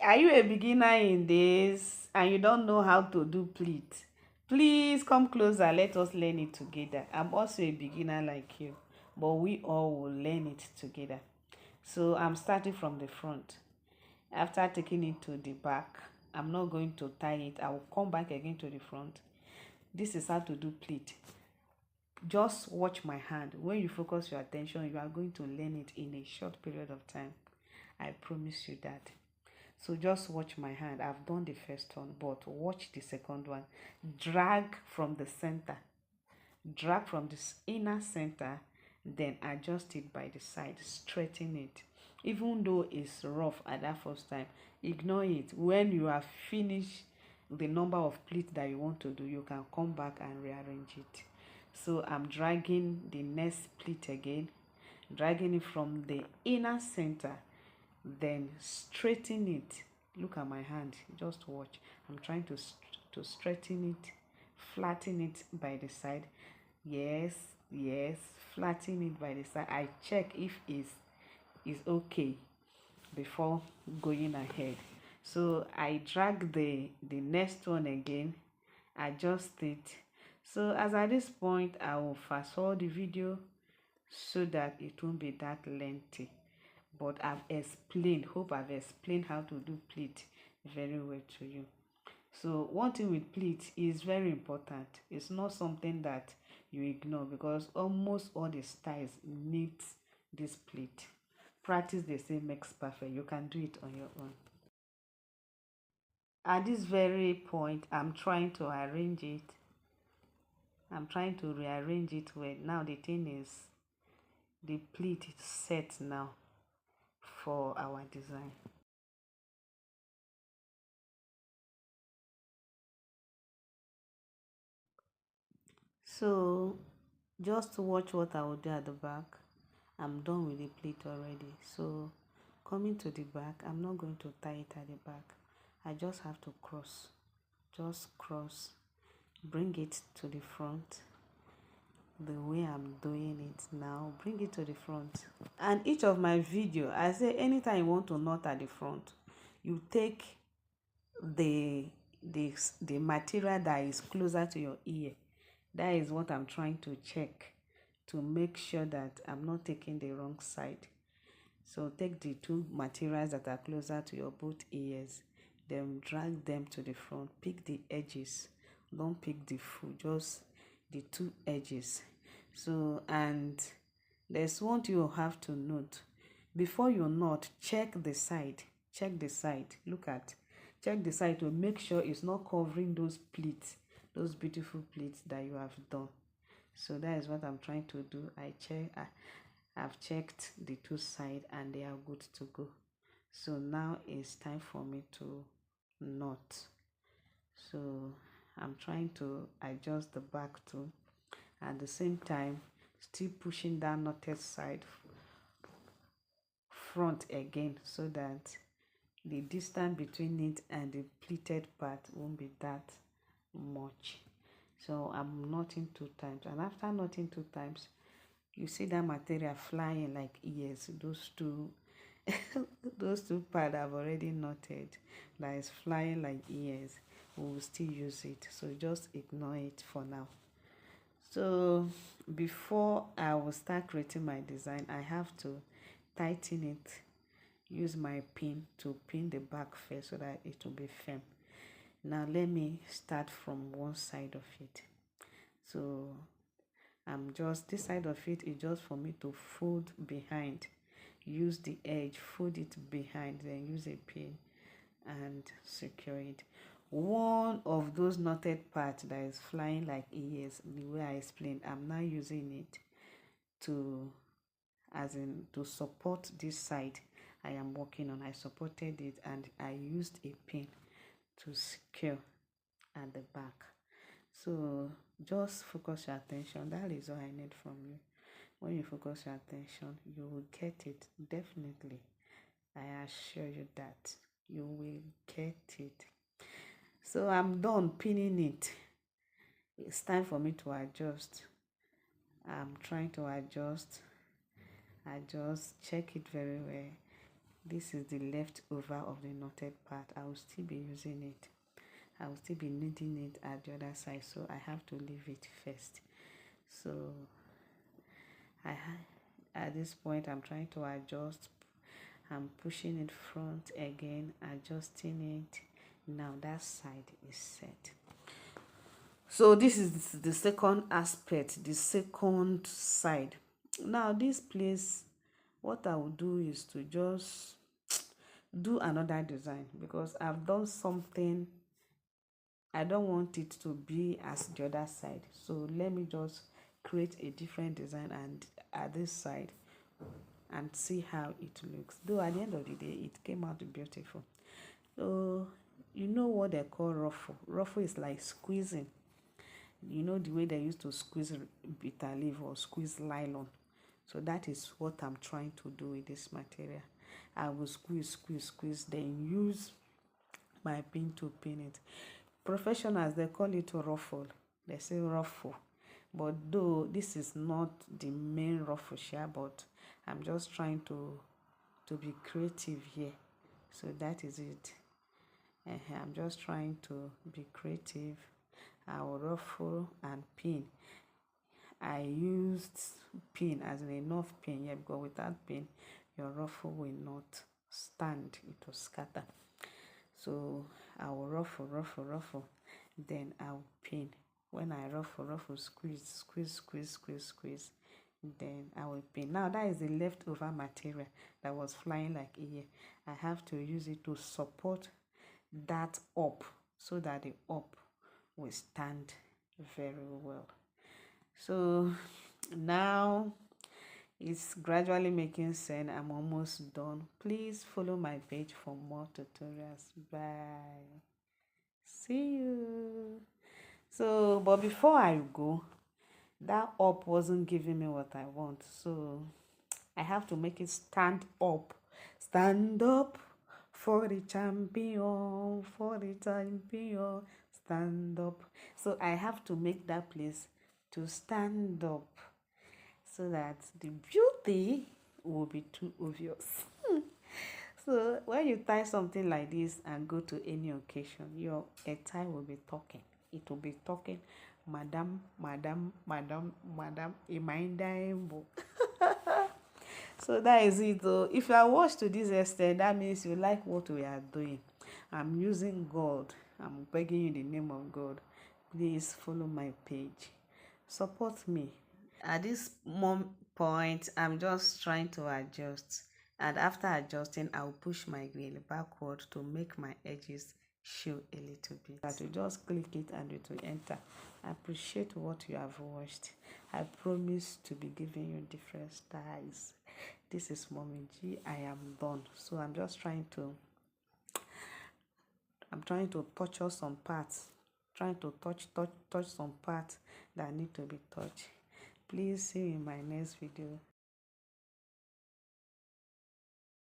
Are you a beginner in this and you don't know how to do pleat? Please come closer. Let us learn it together. I'm also a beginner like you, but we all will learn it together. So I'm starting from the front. After taking it to the back, I'm not going to tie it. I will come back again to the front. This is how to do pleat. Just watch my hand. When you focus your attention, you are going to learn it in a short period of time. I promise you that. So just watch my hand. I've done the first one, but watch the second one. Drag from the center. Drag from this inner center, then adjust it by the side. Straighten it. Even though it's rough at that first time, ignore it. When you have finished the number of pleats that you want to do, you can come back and rearrange it. So I'm dragging the next pleat again, dragging it from the inner center, then straighten it. Look at my hand, just watch. I'm trying to straighten it, flatten it by the side. Yes, yes, flatten it by the side. I check if is okay before going ahead. So I drag the next one again, adjust it. So as at this point, I will fast forward the video so that it won't be that lengthy. But I've explained, hope I've explained how to do pleat very well to you. So one thing with pleat is very important. It's not something that you ignore because almost all the styles need this pleat. Practice, they say, makes perfect. You can do it on your own. At this very point, I'm trying to arrange it. I'm trying to rearrange it well. Now the thing is, the pleat is set now for our design. So just to watch what I will do at the back. I'm done with the pleat already. So coming to the back, I'm not going to tie it at the back. I just have to cross. Just cross. Bring it to the front. The way I'm doing it now, bring it to the front. And each of my video, I say anytime you want to knot at the front, you take the the material that is closer to your ear. That is what I'm trying to check to make sure that I'm not taking the wrong side. So take the two materials that are closer to your both ears, then drag them to the front. Pick the edges. Don't pick the full, just the two edges. So, and there's one thing you have to note. Before you knot, check the side. Check the side. Look at. Check the side to make sure it's not covering those pleats, those beautiful pleats that you have done. So that is what I'm trying to do. I've checked the two sides and they are good to go. So now it's time for me to knot. So I'm trying to adjust the back too. At the same time, still pushing that knotted side front again so that the distance between it and the pleated part won't be that much. So I'm knotting 2 times, and after knotting 2 times, you see that material flying like ears. Those two those two parts I've already knotted, that is flying like ears. We will still use it, so just ignore it for now. So before I will start creating my design, I have to tighten it. Use my pin to pin the back first so that it will be firm. Now let me start from one side of it. So I'm just, this side of it is just for me to fold behind. Use the edge, fold it behind, then use a pin and secure it. One of those knotted parts that is flying like ears, the way I explained, I'm now using it to, as in, to support this side I am working on. I supported it and I used a pin to secure at the back. So just focus your attention. That is all I need from you. When you focus your attention, you will get it. Definitely, I assure you that you will get it. So I'm done pinning it. It's time for me to adjust. I'm trying to adjust. I just check it very well. This is the leftover of the knotted part. I will still be using it. I will still be needing it at the other side, so I have to leave it first. So at this point I'm trying to adjust. I'm pushing it front again, adjusting it. Now that side is set. So this is the second aspect, the second side. Now this place, what I will do is to just do another design, because I've done something. I don't want it to be as the other side, so let me just create a different design and at this side and see how it looks. Though at the end of the day it came out beautiful. So you know what they call ruffle. Ruffle is like squeezing. You know the way they used to squeeze bitter leaf or squeeze nylon. So that is what I'm trying to do with this material. I will squeeze, then use my pin to pin it. Professionals, they call it ruffle. They say ruffle. But though this is not the main ruffle share, but I'm just trying to be creative here. So that is it. I'm just trying to be creative. I will ruffle and pin. I used pin as in enough pin, yeah, because without pin your ruffle will not stand, it will scatter. So I will ruffle, then I'll pin. When I ruffle, squeeze, then I will pin. Now that is the leftover material that was flying like a year. I have to use it to support that up, so that the up will stand very well. So now it's gradually making sense. I'm almost done. Please follow my page for more tutorials. Bye. See you. So but before I go, that up wasn't giving me what I want, so I have to make it stand up. Stand up for the champion, stand up. So I have to make that place to stand up, so that the beauty will be too obvious. So when you tie something like this and go to any occasion, your attire will be talking. It will be talking, madam, Imaindaimbo. So that is it though. If you are watched to this extent, that means you like what we are doing. I'm using God. I'm begging you in the name of God. Please follow my page. Support me. At this point, I'm just trying to adjust. And after adjusting, I'll push my gele backward to make my edges show a little bit. That you just click it and it will enter. I appreciate what you have watched. I promise to be giving you different styles. This is Mommy G. I am done. So I'm just trying to touch up some parts. Trying to touch some parts that need to be touched. Please see you in my next video.